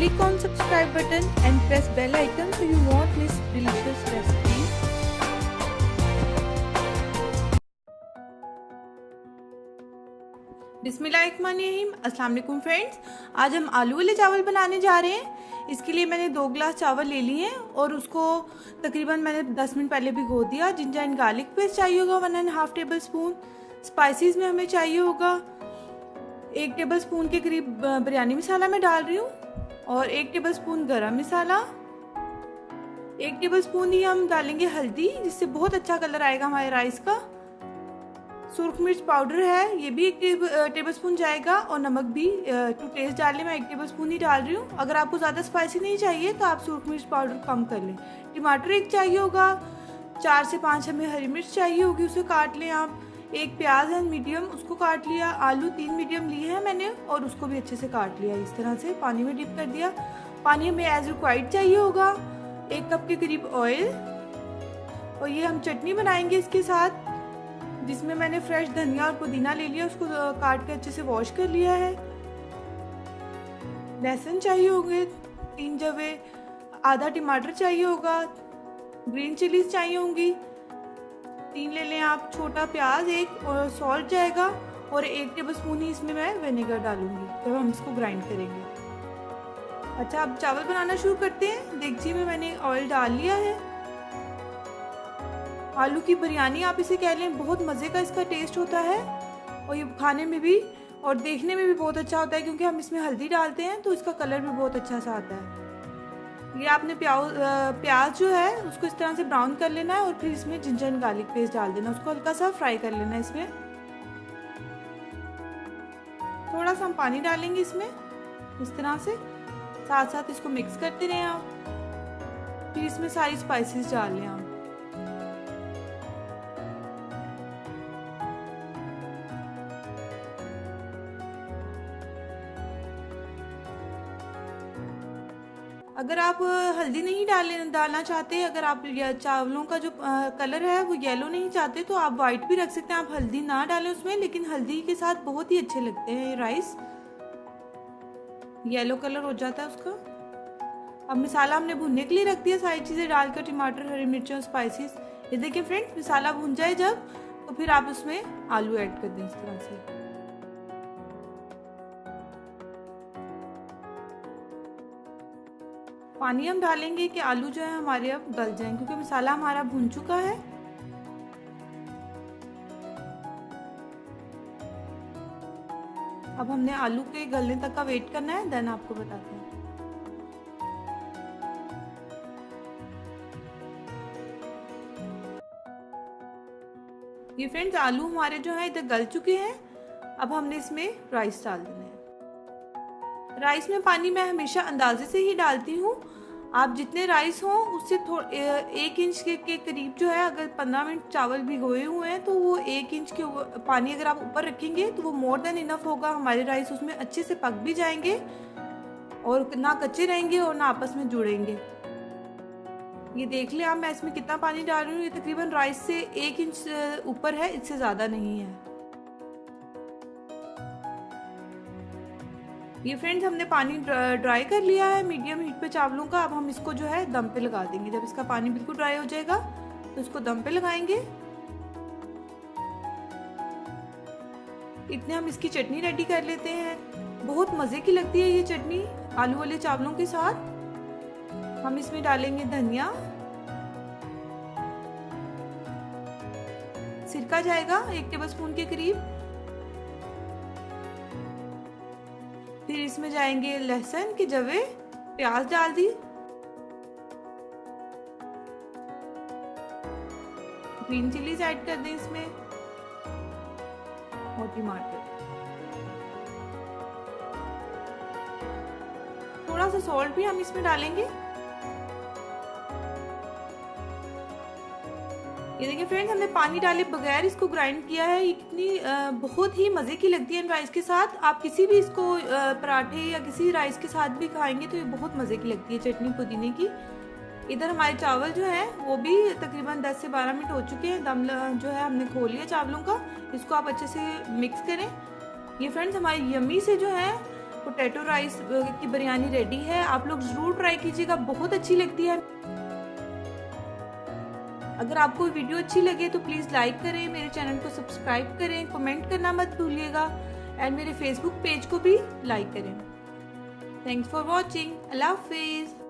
Click on subscribe button and press bell icon so you won't miss delicious recipes. बिस्मिल्लाहिर्रहमानिर्रहीम। अस्सलाम वालेकुम friends, आज हम आलू वाले चावल बनाने जा रहे हैं। इसके लिए मैंने 2 गिलास चावल ले लिए हैं और उसको तकरीबन मैंने 10 मिनट पहले भिगो दिया। जिंजर एंड गार्लिक पेस्ट चाहिए होगा 1.5 टेबल स्पून। स्पाइसेस में हमें चाहिए होगा 1 टेबल स्पून के करीब बिरयानी मसाला मैं डाल रही हूँ और 1 टेबल स्पून गरम मसाला, 1 टेबल स्पून ही हम डालेंगे हल्दी, जिससे बहुत अच्छा कलर आएगा हमारे राइस का। सुर्ख मिर्च पाउडर है, ये भी 1 टेबल स्पून जाएगा और नमक भी टू टेस्ट डालने मैं 1 टेबल स्पून ही डाल रही हूँ। अगर आपको ज़्यादा स्पाइसी नहीं चाहिए तो आप सुर्ख मिर्च पाउडर कम कर लें। टमाटर 1 चाहिए होगा, 4 से 5 हमें हरी मिर्च चाहिए होगी, उसे काट लें आप। 1 प्याज है मीडियम, उसको काट लिया। आलू 3 मीडियम लिए हैं मैंने और उसको भी अच्छे से काट लिया। इस तरह से पानी में डिप कर दिया। पानी हमें एज रिक्वायर्ड चाहिए होगा। 1 कप के करीब ऑयल। और ये हम चटनी बनाएंगे इसके साथ, जिसमें मैंने फ्रेश धनिया और पुदीना ले लिया, उसको काट के अच्छे से वॉश कर लिया है। लहसुन चाहिए होंगे 3 जवे, आधा टमाटर चाहिए होगा, ग्रीन चिलीज चाहिए होंगी 3 ले लें आप, छोटा प्याज 1 और सॉल्ट जाएगा और 1 टेबल स्पून ही इसमें मैं विनेगर डालूंगी जब हम इसको ग्राइंड करेंगे। अच्छा, अब चावल बनाना शुरू करते हैं। देगची में मैंने ऑयल डाल लिया है। आलू की बिरयानी आप इसे कह लें, बहुत मज़े का इसका टेस्ट होता है और ये खाने में भी और देखने में भी बहुत अच्छा होता है, क्योंकि हम इसमें हल्दी डालते हैं तो इसका कलर भी बहुत अच्छा सा आता है। ये आपने प्याज जो है उसको इस तरह से ब्राउन कर लेना है और फिर इसमें जिंजर एंड गार्लिक पेस्ट डाल देना, उसको हल्का सा फ्राई कर लेना है। इसमें थोड़ा सा हम पानी डालेंगे इसमें, इस तरह से साथ साथ इसको मिक्स करते रहें आप। फिर इसमें सारी स्पाइसेस डाल लें आप। अगर आप हल्दी नहीं डालना चाहते, अगर आप चावलों का जो कलर है वो येलो नहीं चाहते तो आप वाइट भी रख सकते हैं। आप हल्दी ना डालें उसमें, लेकिन हल्दी के साथ बहुत ही अच्छे लगते हैं ये राइस, येलो कलर हो जाता है उसका। अब मसाला हमने भुनने के लिए रख दिया, सारी चीज़ें डालकर, टमाटर, हरी मिर्चें और स्पाइसेस। ये देखिए फ्रेंड्स, मसाला भुन जाए जब, तो फिर आप उसमें आलू ऐड कर दें इस तरह से। पानी हम डालेंगे कि आलू जो है हमारे अब गल जाएं, क्योंकि मसाला हमारा भुन चुका है। अब हमने आलू के गलने तक का वेट करना है, देन आपको बताते हैं। ये फ्रेंड्स, आलू हमारे जो है इधर गल चुके हैं। अब हमने इसमें राइस डाल देना है। राइस में पानी मैं हमेशा अंदाजे से ही डालती हूँ। आप जितने राइस हों उससे 1 इंच के करीब जो है, अगर 15 मिनट चावल भिगोए हुए हैं तो वो 1 इंच के पानी अगर आप ऊपर रखेंगे तो वो मोर देन इनफ होगा। हमारे राइस उसमें अच्छे से पक भी जाएंगे और ना कच्चे रहेंगे और ना आपस में जुड़ेंगे। ये देख लें आप, मैं इसमें कितना पानी डाल रही हूँ। ये तकरीबन राइस से 1 इंच ऊपर है, इससे ज़्यादा नहीं है। ये फ्रेंड्स, हमने पानी ड्राई कर लिया है मीडियम हीट पे चावलों का। अब हम इसको जो है दम पे लगा देंगे। जब इसका पानी बिल्कुल ड्राई हो जाएगा तो इसको दम पे लगाएंगे। इतने हम इसकी चटनी रेडी कर लेते हैं। बहुत मज़े की लगती है ये चटनी आलू वाले चावलों के साथ। हम इसमें डालेंगे धनिया, सिरका जाएगा 1 टेबल स्पून के करीब। फिर इसमें जाएंगे लहसुन के जवे, प्याज डाल दी, ग्रीन चिलीज ऐड कर दें इसमें और टमाटर। थोड़ा सा सॉल्ट भी हम इसमें डालेंगे। ये देखिए फ्रेंड्स, हमने पानी डाले बगैर इसको ग्राइंड किया है। ये कितनी बहुत ही मज़े की लगती है राइस के साथ। आप किसी भी इसको पराठे या किसी राइस के साथ भी खाएंगे तो ये बहुत मज़े की लगती है चटनी पुदीने की। इधर हमारे चावल जो है वो भी तकरीबन 10 से 12 मिनट हो चुके हैं। दम जो है हमने खोल लिया चावलों का। इसको आप अच्छे से मिक्स करें। ये फ्रेंड्स, हमारी यम्मी से जो है पोटैटो राइस की बिरयानी रेडी है। आप लोग ज़रूर ट्राई कीजिएगा, बहुत अच्छी लगती है। अगर आपको वीडियो अच्छी लगे तो प्लीज़ लाइक करें, मेरे चैनल को सब्सक्राइब करें, कमेंट करना मत भूलिएगा एंड मेरे फेसबुक पेज को भी लाइक करें। Thanks for watching. अल्लाह हाफिज़।